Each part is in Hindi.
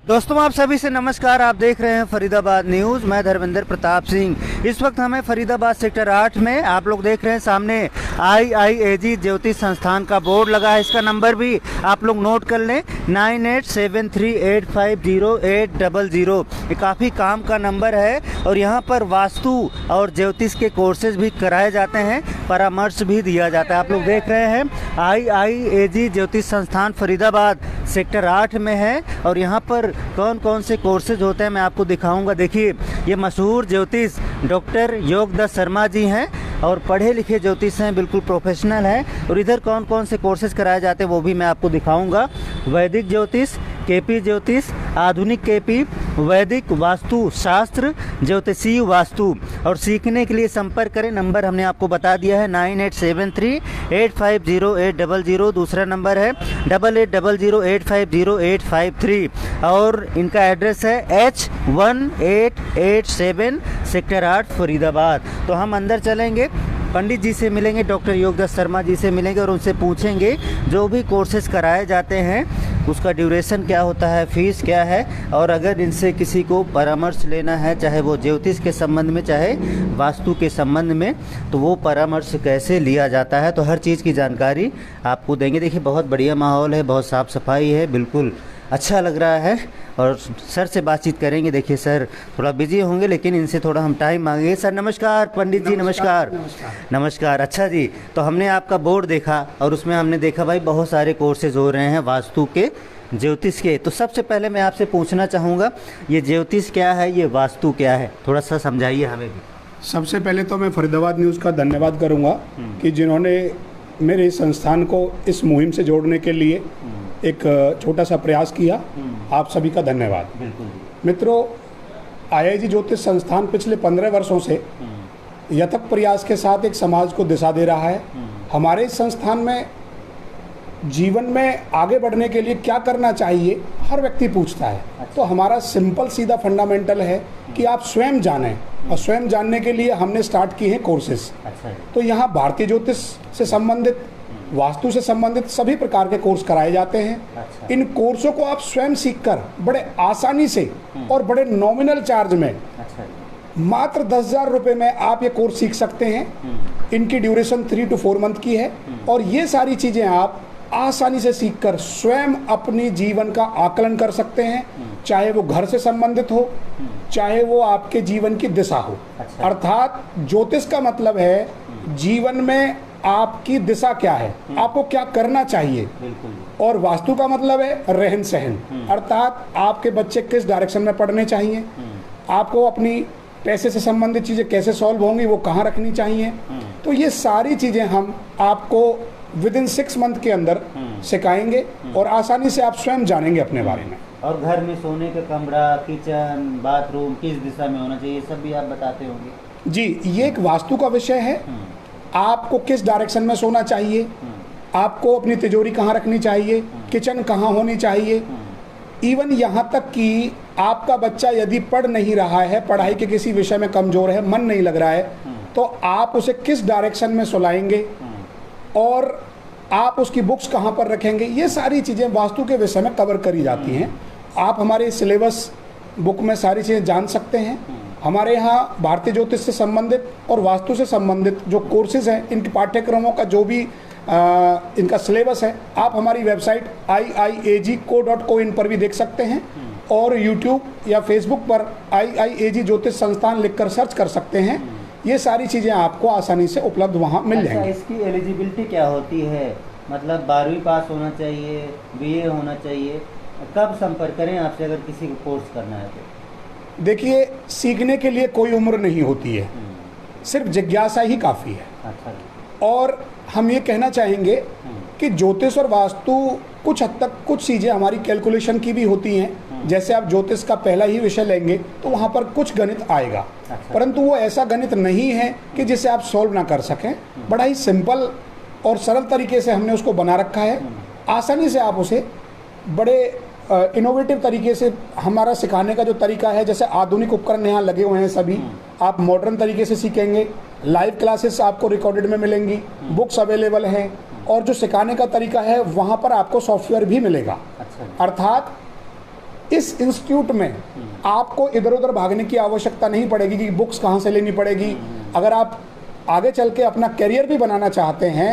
दोस्तों आप सभी से नमस्कार। आप देख रहे हैं फरीदाबाद न्यूज़। मैं धर्मेंद्र प्रताप सिंह। इस वक्त हमें फरीदाबाद सेक्टर 8 में आप लोग देख रहे हैं सामने IIAG ज्योतिष संस्थान का बोर्ड लगा है। इसका नंबर भी आप लोग नोट कर लें 9873850800। ये काफ़ी काम का नंबर है और यहाँ पर वास्तु और ज्योतिष के कोर्सेज भी कराए जाते हैं, परामर्श भी दिया जाता है। आप लोग देख रहे हैं IIAG ज्योतिष संस्थान फरीदाबाद सेक्टर 8 में है और यहाँ पर कौन कौन से कोर्सेज होते हैं मैं आपको दिखाऊंगा। देखिए ये मशहूर ज्योतिष डॉक्टर योगदत्त शर्मा जी हैं और पढ़े लिखे ज्योतिष हैं, बिल्कुल प्रोफेशनल हैं। और इधर कौन कौन से कोर्सेज कराए जाते हैं वो भी मैं आपको दिखाऊंगा। वैदिक ज्योतिष, KP ज्योतिष, आधुनिक KP, वैदिक वास्तु शास्त्र, ज्योतिषीय वास्तु। और सीखने के लिए संपर्क करें। नंबर हमने आपको बता दिया है 9873850800। दूसरा नंबर है 8800850853 और इनका एड्रेस है H1887 सेक्टर 8 फरीदाबाद। तो हम अंदर चलेंगे, पंडित जी से मिलेंगे, डॉक्टर योगदत्त शर्मा जी से मिलेंगे और उनसे पूछेंगे जो भी कोर्सेज कराए जाते हैं उसका ड्यूरेशन क्या होता है, फीस क्या है, और अगर इनसे किसी को परामर्श लेना है चाहे वो ज्योतिष के संबंध में चाहे वास्तु के संबंध में, तो वो परामर्श कैसे लिया जाता है, तो हर चीज़ की जानकारी आपको देंगे। देखिए बहुत बढ़िया माहौल है, बहुत साफ़ सफाई है, बिल्कुल अच्छा लग रहा है। और सर से बातचीत करेंगे। देखिए सर थोड़ा बिजी होंगे लेकिन इनसे थोड़ा हम टाइम मांगेंगे। सर नमस्कार। पंडित जी नमस्कार। नमस्कार। अच्छा जी, तो हमने आपका बोर्ड देखा और उसमें हमने देखा भाई बहुत सारे कोर्सेज हो रहे हैं वास्तु के, ज्योतिष के। तो सबसे पहले मैं आपसे पूछना चाहूँगा ये ज्योतिष क्या है, ये वास्तु क्या है, थोड़ा सा समझाइए हमें भी। सबसे पहले तो मैं फरीदाबाद न्यूज़ का धन्यवाद करूँगा कि जिन्होंने मेरे इस संस्थान को इस मुहिम से जोड़ने के लिए एक छोटा सा प्रयास किया। आप सभी का धन्यवाद। मित्रों, IIAG ज्योतिष संस्थान पिछले 15 वर्षों से यथक प्रयास के साथ एक समाज को दिशा दे रहा है। हमारे इस संस्थान में जीवन में आगे बढ़ने के लिए क्या करना चाहिए हर व्यक्ति पूछता है। तो हमारा सिंपल सीधा फंडामेंटल है कि आप स्वयं जानें, और स्वयं जानने के लिए हमने स्टार्ट की हैं कोर्सेज। तो यहाँ भारतीय ज्योतिष से संबंधित, वास्तु से संबंधित सभी प्रकार के कोर्स कराए जाते हैं। इन कोर्सों को आप स्वयं सीखकर बड़े आसानी से और बड़े नॉमिनल चार्ज में मात्र 10,000 रुपये में आप ये कोर्स सीख सकते हैं। इनकी ड्यूरेशन 3 to 4 मंथ की है और ये सारी चीज़ें आप आसानी से सीखकर स्वयं अपनी जीवन का आकलन कर सकते हैं, चाहे वो घर से संबंधित हो चाहे वो आपके जीवन की दिशा हो। अर्थात ज्योतिष का मतलब है जीवन में आपकी दिशा क्या है, आपको क्या करना चाहिए। और वास्तु का मतलब है रहन सहन, अर्थात आपके बच्चे किस डायरेक्शन में पढ़ने चाहिए, आपको अपनी पैसे से संबंधित चीज़ें कैसे सॉल्व होंगी, वो कहाँ रखनी चाहिए। तो ये सारी चीज़ें हम आपको विदिन 6 मंथ के अंदर सिखाएंगे और आसानी से आप स्वयं जानेंगे अपने बारे में। और घर में सोने का कमरा, किचन, बाथरूम किस दिशा में होना चाहिए, ये सब भी आप बताते होंगे। जी, ये एक वास्तु का विषय है। आपको किस डायरेक्शन में सोना चाहिए, आपको अपनी तिजोरी कहाँ रखनी चाहिए, किचन कहाँ होनी चाहिए, इवन यहाँ तक कि आपका बच्चा यदि पढ़ नहीं रहा है, पढ़ाई के किसी विषय में कमज़ोर है, मन नहीं लग रहा है, तो आप उसे किस डायरेक्शन में सुलाएंगे और आप उसकी बुक्स कहाँ पर रखेंगे, ये सारी चीज़ें वास्तु के विषय में कवर करी जाती हैं। आप हमारे सिलेबस बुक में सारी चीज़ें जान सकते हैं। हमारे यहाँ भारतीय ज्योतिष से संबंधित और वास्तु से संबंधित जो कोर्सेज हैं, इनके पाठ्यक्रमों का जो भी इनका सिलेबस है, आप हमारी वेबसाइट IIAG.co इन पर भी देख सकते हैं और YouTube या Facebook पर IIAG ज्योतिष संस्थान लिखकर सर्च कर सकते हैं। ये सारी चीज़ें आपको आसानी से उपलब्ध वहाँ मिल जाएंगी। इसकी एलिजिबिलिटी क्या होती है, मतलब 12वीं पास होना चाहिए, BA होना चाहिए, कब संपर्क करें आपसे अगर किसी को कोर्स करना है तो? देखिए, सीखने के लिए कोई उम्र नहीं होती है, सिर्फ जिज्ञासा ही काफ़ी है। और हम ये कहना चाहेंगे कि ज्योतिष और वास्तु कुछ हद तक कुछ चीज़ें हमारी कैलकुलेशन की भी होती हैं। जैसे आप ज्योतिष का पहला ही विषय लेंगे तो वहाँ पर कुछ गणित आएगा, परंतु वो ऐसा गणित नहीं है कि जिसे आप सॉल्व ना कर सकें। बड़ा ही सिंपल और सरल तरीके से हमने उसको बना रखा है। आसानी से आप उसे बड़े इनोवेटिव तरीके से, हमारा सिखाने का जो तरीका है, जैसे आधुनिक उपकरण यहाँ लगे हुए हैं सभी, आप मॉडर्न तरीके से सीखेंगे। लाइव क्लासेस आपको रिकॉर्डेड में मिलेंगी, बुक्स अवेलेबल हैं और जो सिखाने का तरीका है वहाँ पर आपको सॉफ्टवेयर भी मिलेगा। अर्थात इस इंस्टीट्यूट में आपको इधर उधर भागने की आवश्यकता नहीं पड़ेगी कि बुक्स कहाँ से लेनी पड़ेगी। अगर आप आगे चल के अपना करियर भी बनाना चाहते हैं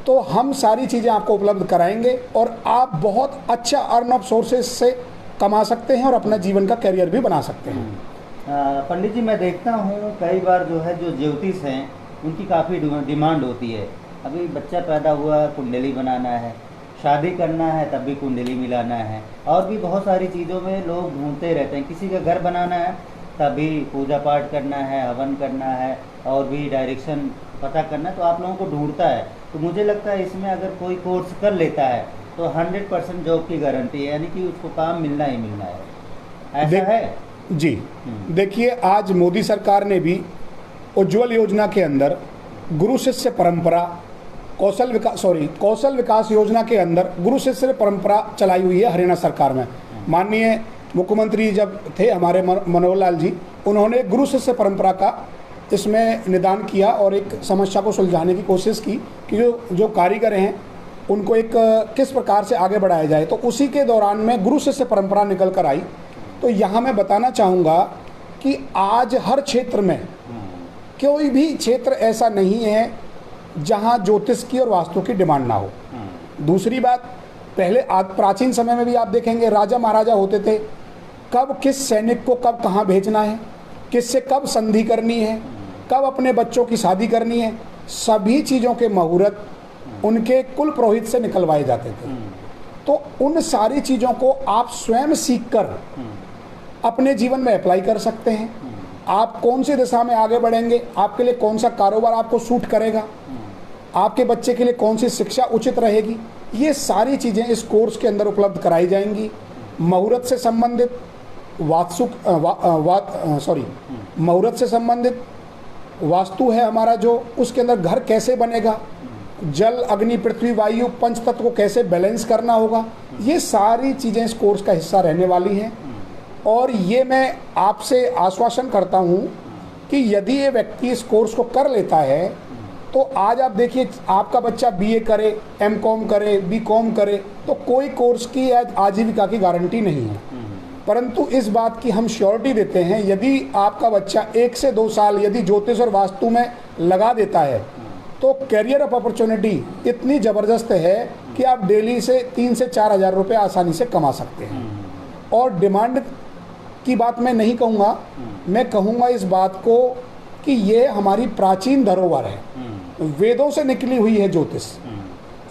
तो हम सारी चीज़ें आपको उपलब्ध कराएंगे और आप बहुत अच्छा अर्न ऑफ सोर्सेज से कमा सकते हैं और अपना जीवन का करियर भी बना सकते हैं। पंडित जी, मैं देखता हूँ कई बार जो है जो ज्योतिष हैं उनकी काफ़ी डिमांड होती है। अभी बच्चा पैदा हुआ, कुंडली बनाना है, शादी करना है तब भी कुंडली मिलाना है, और भी बहुत सारी चीज़ों में लोग ढूंढते रहते हैं। किसी का घर बनाना है तब भी पूजा पाठ करना है, हवन करना है, और भी डायरेक्शन पता करना है, तो आप लोगों को ढूंढता है। तो मुझे लगता है इसमें अगर कोई कोर्स कर लेता है तो 100% जॉब की गारंटी है, यानी कि उसको काम मिलना ही मिलना है। ऐसा है जी। देखिए, आज मोदी सरकार ने भी उज्ज्वल योजना के अंदर गुरु शिष्य परंपरा, कौशल विकास योजना के अंदर गुरु शिष्य परंपरा चलाई हुई है हरियाणा सरकार में। माननीय मुख्यमंत्री जब थे हमारे मनोहर लाल जी, उन्होंने गुरु शिष्य परंपरा का इसमें निदान किया और एक समस्या को सुलझाने की कोशिश की कि जो कारीगर हैं उनको एक किस प्रकार से आगे बढ़ाया जाए। तो उसी के दौरान में गुरु शिष्य परंपरा निकल कर आई। तो यहाँ मैं बताना चाहूँगा कि आज हर क्षेत्र में कोई भी क्षेत्र ऐसा नहीं है जहाँ ज्योतिष की और वास्तु की डिमांड ना हो। दूसरी बात, पहले प्राचीन समय में भी आप देखेंगे राजा महाराजा होते थे, कब किस सैनिक को कब कहाँ भेजना है, किससे कब संधि करनी है, कब अपने बच्चों की शादी करनी है, सभी चीज़ों के मुहूर्त उनके कुल पुरोहित से निकलवाए जाते थे। तो उन सारी चीज़ों को आप स्वयं सीखकर अपने जीवन में अप्लाई कर सकते हैं। आप कौन सी दिशा में आगे बढ़ेंगे, आपके लिए कौन सा कारोबार आपको सूट करेगा, आपके बच्चे के लिए कौन सी शिक्षा उचित रहेगी, ये सारी चीज़ें इस कोर्स के अंदर उपलब्ध कराई जाएंगी। मुहूर्त से संबंधित मुहूर्त से संबंधित वास्तु है हमारा, जो उसके अंदर घर कैसे बनेगा, जल अग्नि पृथ्वी वायु पंच तत्व को कैसे बैलेंस करना होगा, ये सारी चीज़ें इस कोर्स का हिस्सा रहने वाली हैं। और ये मैं आपसे आश्वासन करता हूँ कि यदि ये व्यक्ति इस कोर्स को कर लेता है तो आज आप देखिए, आपका बच्चा बीए करे, एमकॉम करे, बीकॉम करे, तो कोई कोर्स की आजीविका की गारंटी नहीं है, परंतु इस बात की हम श्योरिटी देते हैं यदि आपका बच्चा 1 से 2 साल यदि ज्योतिष और वास्तु में लगा देता है तो कैरियर ऑफ अपॉर्चुनिटी इतनी ज़बरदस्त है कि आप डेली से 3 से 4 हज़ार रुपये आसानी से कमा सकते हैं। और डिमांड की बात मैं नहीं कहूँगा, मैं कहूँगा इस बात को कि ये हमारी प्राचीन धरोहर है, वेदों से निकली हुई है ज्योतिष।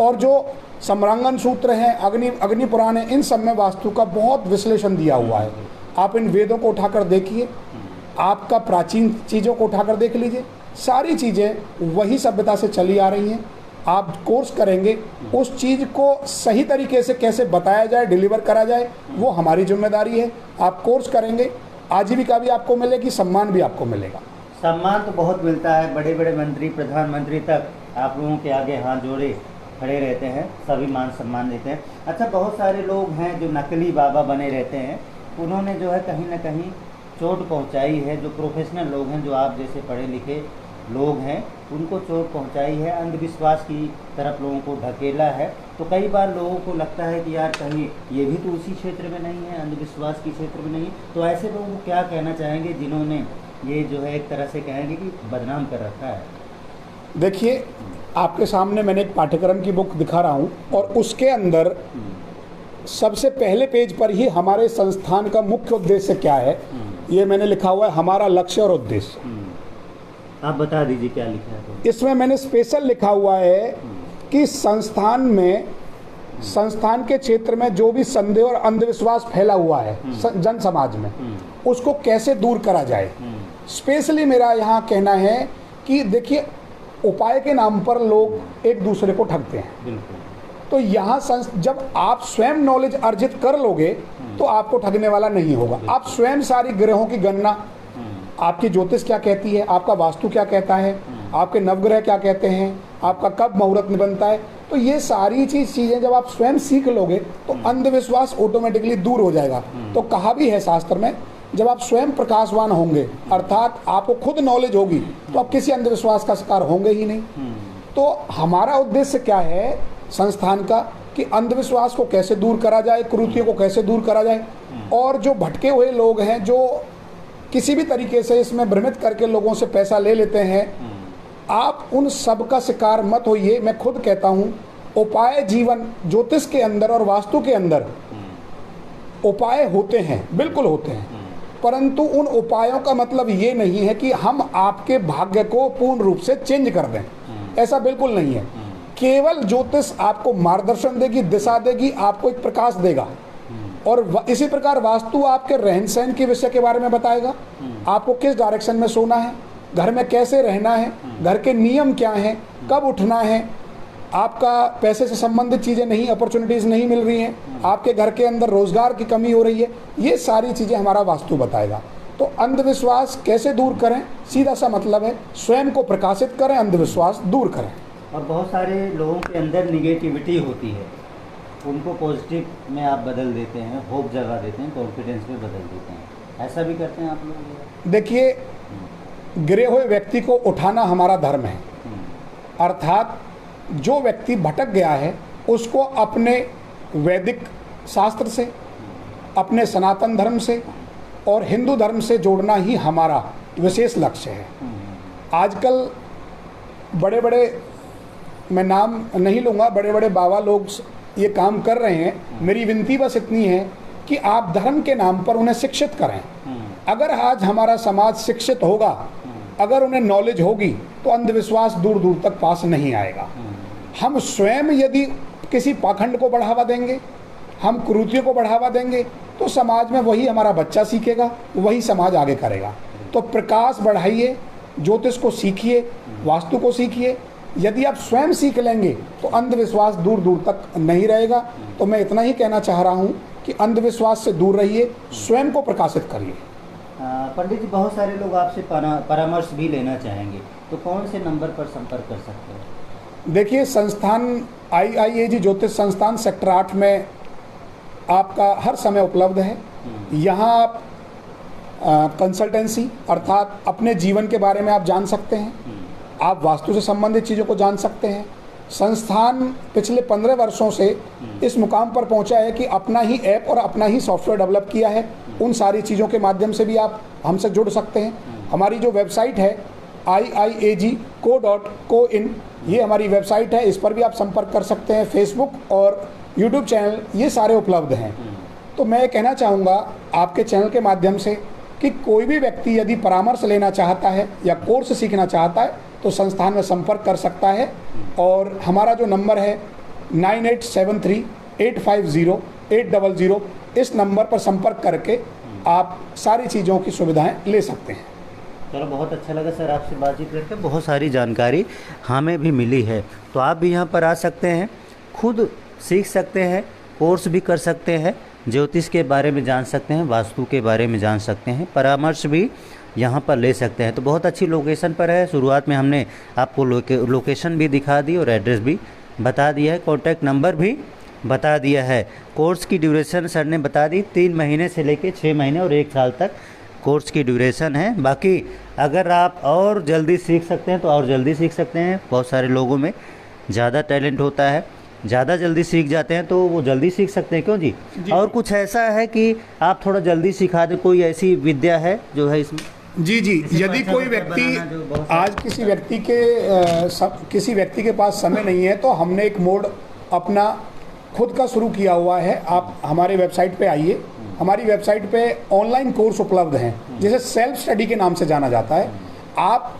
और जो सम्रांगन सूत्र हैं, अग्नि पुराण है, इन सब में वास्तु का बहुत विश्लेषण दिया हुआ है। आप इन वेदों को उठाकर देखिए, आपका प्राचीन चीज़ों को उठाकर देख लीजिए, सारी चीज़ें वही सभ्यता से चली आ रही हैं। आप कोर्स करेंगे, उस चीज़ को सही तरीके से कैसे बताया जाए, डिलीवर करा जाए, वो हमारी जिम्मेदारी है। आप कोर्स करेंगे, आजीविका भी आपको मिलेगी, सम्मान भी आपको मिलेगा। सम्मान तो बहुत मिलता है, बड़े बड़े मंत्री प्रधानमंत्री तक आप लोगों के आगे हाथ जोड़े खड़े रहते हैं, सभी मान सम्मान देते हैं। अच्छा, बहुत सारे लोग हैं जो नकली बाबा बने रहते हैं, उन्होंने जो है कहीं ना कहीं चोट पहुंचाई है। जो प्रोफेशनल लोग हैं, जो आप जैसे पढ़े लिखे लोग हैं, उनको चोट पहुंचाई है, अंधविश्वास की तरफ लोगों को ढकेला है। तो कई बार लोगों को लगता है कि यार कहीं ये भी तो उसी क्षेत्र में नहीं है, अंधविश्वास की क्षेत्र में नहीं है। तो ऐसे लोगों को क्या कहना चाहेंगे जिन्होंने ये जो है एक तरह से कहेंगे कि बदनाम कर रखा है? देखिए, आपके सामने मैंने एक पाठ्यक्रम की बुक दिखा रहा हूँ और उसके अंदर सबसे पहले पेज पर ही हमारे संस्थान का मुख्य उद्देश्य क्या है ये मैंने लिखा हुआ है, हमारा लक्ष्य और उद्देश्य। आप बता दीजिए क्या लिखा है तो। इसमें मैंने स्पेशल लिखा हुआ है कि संस्थान में, संस्थान के क्षेत्र में जो भी संदेह और अंधविश्वास फैला हुआ है जन समाज में, उसको कैसे दूर करा जाए। स्पेशली मेरा यहाँ कहना है कि देखिए, उपाय के नाम पर लोग एक दूसरे को ठगते हैं। बिल्कुल। तो यहाँ जब आप स्वयं नॉलेज अर्जित कर लोगे तो आपको ठगने वाला नहीं होगा। आप स्वयं सारी ग्रहों की गणना, आपकी ज्योतिष क्या कहती है, आपका वास्तु क्या कहता है, आपके नवग्रह क्या कहते हैं, आपका कब मुहूर्त बनता है, तो ये सारी चीज़ें जब आप स्वयं सीख लोगे तो अंधविश्वास ऑटोमेटिकली दूर हो जाएगा। तो कहा भी है शास्त्र में, जब आप स्वयं प्रकाशवान होंगे, अर्थात आपको खुद नॉलेज होगी, तो आप किसी अंधविश्वास का शिकार होंगे ही नहीं। तो हमारा उद्देश्य क्या है संस्थान का कि अंधविश्वास को कैसे दूर करा जाए, कुरीतियों को कैसे दूर करा जाए, और जो भटके हुए लोग हैं जो किसी भी तरीके से इसमें भ्रमित करके लोगों से पैसा ले लेते हैं, आप उन सब का शिकार मत होइए। मैं खुद कहता हूँ, उपाय जीवन ज्योतिष के अंदर और वास्तु के अंदर उपाय होते हैं, बिल्कुल होते हैं, परंतु उन उपायों का मतलब ये नहीं है कि हम आपके भाग्य को पूर्ण रूप से चेंज कर दें, ऐसा बिल्कुल नहीं है। केवल ज्योतिष आपको मार्गदर्शन देगी, दिशा देगी, आपको एक प्रकाश देगा, और इसी प्रकार वास्तु आपके रहन सहन के विषय के बारे में बताएगा। आपको किस डायरेक्शन में सोना है, घर में कैसे रहना है, घर के नियम क्या हैं, कब उठना है, आपका पैसे से संबंधित चीज़ें नहीं, अपॉर्चुनिटीज़ नहीं मिल रही हैं, आपके घर के अंदर रोजगार की कमी हो रही है, ये सारी चीज़ें हमारा वास्तु बताएगा। तो अंधविश्वास कैसे दूर करें, सीधा सा मतलब है स्वयं को प्रकाशित करें, अंधविश्वास दूर करें। और बहुत सारे लोगों के अंदर निगेटिविटी होती है, उनको पॉजिटिव में आप बदल देते हैं, होप जगा देते हैं, कॉन्फिडेंस में बदल देते हैं, ऐसा भी करते हैं आप लोग? देखिए, गिरे हुए व्यक्ति को उठाना हमारा धर्म है, अर्थात जो व्यक्ति भटक गया है उसको अपने वैदिक शास्त्र से, अपने सनातन धर्म से और हिंदू धर्म से जोड़ना ही हमारा विशेष लक्ष्य है। आजकल बड़े बड़े, मैं नाम नहीं लूँगा, बड़े बड़े बाबा लोग ये काम कर रहे हैं। मेरी विनती बस इतनी है कि आप धर्म के नाम पर उन्हें शिक्षित करें। अगर आज हमारा समाज शिक्षित होगा, अगर उन्हें नॉलेज होगी, तो अंधविश्वास दूर दूर तक पास नहीं आएगा। हम स्वयं यदि किसी पाखंड को बढ़ावा देंगे, हम कुरीतियों को बढ़ावा देंगे, तो समाज में वही हमारा बच्चा सीखेगा, वही समाज आगे करेगा। तो प्रकाश बढ़ाइए, ज्योतिष को सीखिए, वास्तु को सीखिए। यदि आप स्वयं सीख लेंगे तो अंधविश्वास दूर दूर तक नहीं रहेगा। तो मैं इतना ही कहना चाह रहा हूँ कि अंधविश्वास से दूर रहिए, स्वयं को प्रकाशित करिए। पंडित जी, बहुत सारे लोग आपसे परामर्श भी लेना चाहेंगे, तो कौन से नंबर पर संपर्क कर सकते हैं? देखिए, संस्थान IIAG ज्योतिष संस्थान सेक्टर 8 में आपका हर समय उपलब्ध है। यहाँ आप कंसल्टेंसी अर्थात अपने जीवन के बारे में आप जान सकते हैं, आप वास्तु से संबंधित चीज़ों को जान सकते हैं। संस्थान पिछले 15 वर्षों से इस मुकाम पर पहुंचा है कि अपना ही ऐप और अपना ही सॉफ्टवेयर डेवलप किया है। उन सारी चीज़ों के माध्यम से भी आप हमसे जुड़ सकते हैं। हमारी जो वेबसाइट है iiag.co.in, ये हमारी वेबसाइट है, इस पर भी आप संपर्क कर सकते हैं। फेसबुक और यूट्यूब चैनल ये सारे उपलब्ध हैं। तो मैं कहना चाहूँगा आपके चैनल के माध्यम से कि कोई भी व्यक्ति यदि परामर्श लेना चाहता है या कोर्स सीखना चाहता है तो संस्थान में संपर्क कर सकता है। और हमारा जो नंबर है 9873850800, इस नंबर पर संपर्क करके आप सारी चीज़ों की सुविधाएं ले सकते हैं। चलो, बहुत अच्छा लगा सर आपसे बातचीत करके, बहुत सारी जानकारी हमें भी मिली है। तो आप भी यहाँ पर आ सकते हैं, खुद सीख सकते हैं, कोर्स भी कर सकते हैं, ज्योतिष के बारे में जान सकते हैं, वास्तु के बारे में जान सकते हैं, परामर्श भी यहाँ पर ले सकते हैं। तो बहुत अच्छी लोकेशन पर है। शुरुआत में हमने आपको लोकेशन भी दिखा दी और एड्रेस भी बता दिया है, कॉन्टैक्ट नंबर भी बता दिया है। कोर्स की ड्यूरेशन सर ने बता दी, 3 महीने से लेके 6 महीने और 1 साल तक कोर्स की ड्यूरेशन है। बाकी अगर आप और जल्दी सीख सकते हैं तो और जल्दी सीख सकते हैं। बहुत सारे लोगों में ज़्यादा टैलेंट होता है, ज़्यादा जल्दी सीख जाते हैं तो वो जल्दी सीख सकते हैं, क्यों जी? और कुछ ऐसा है कि आप थोड़ा जल्दी सिखा दें, कोई ऐसी विद्या है जो है इसमें? जी, यदि कोई व्यक्ति आज किसी व्यक्ति के पास समय नहीं है तो हमने एक मोड अपना खुद का शुरू किया हुआ है। आप हमारे वेबसाइट पे आइए, हमारी वेबसाइट पे ऑनलाइन कोर्स उपलब्ध हैं, जिसे सेल्फ स्टडी के नाम से जाना जाता है। आप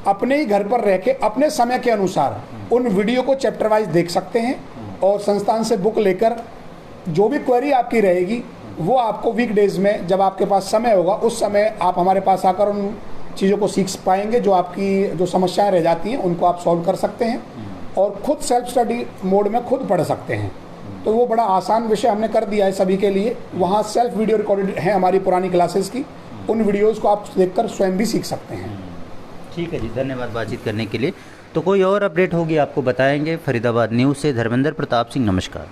अपने ही घर पर रह के अपने समय के अनुसार उन वीडियो को चैप्टर वाइज देख सकते हैं और संस्थान से बुक लेकर जो भी क्वेरी आपकी रहेगी वो आपको वीकडेज में जब आपके पास समय होगा उस समय आप हमारे पास आकर उन चीज़ों को सीख पाएंगे। जो आपकी जो समस्याएं रह जाती हैं उनको आप सॉल्व कर सकते हैं और खुद सेल्फ स्टडी मोड में खुद पढ़ सकते हैं। तो वो बड़ा आसान विषय हमने कर दिया है सभी के लिए। वहाँ सेल्फ वीडियो रिकॉर्डेड है हमारी पुरानी क्लासेस की, उन वीडियोज़ को आप देखकर स्वयं भी सीख सकते हैं। ठीक है जी, धन्यवाद बातचीत करने के लिए। तो कोई और अपडेट होगी आपको बताएंगे। फरीदाबाद न्यूज़ से धर्मेंद्र प्रताप सिंह, नमस्कार।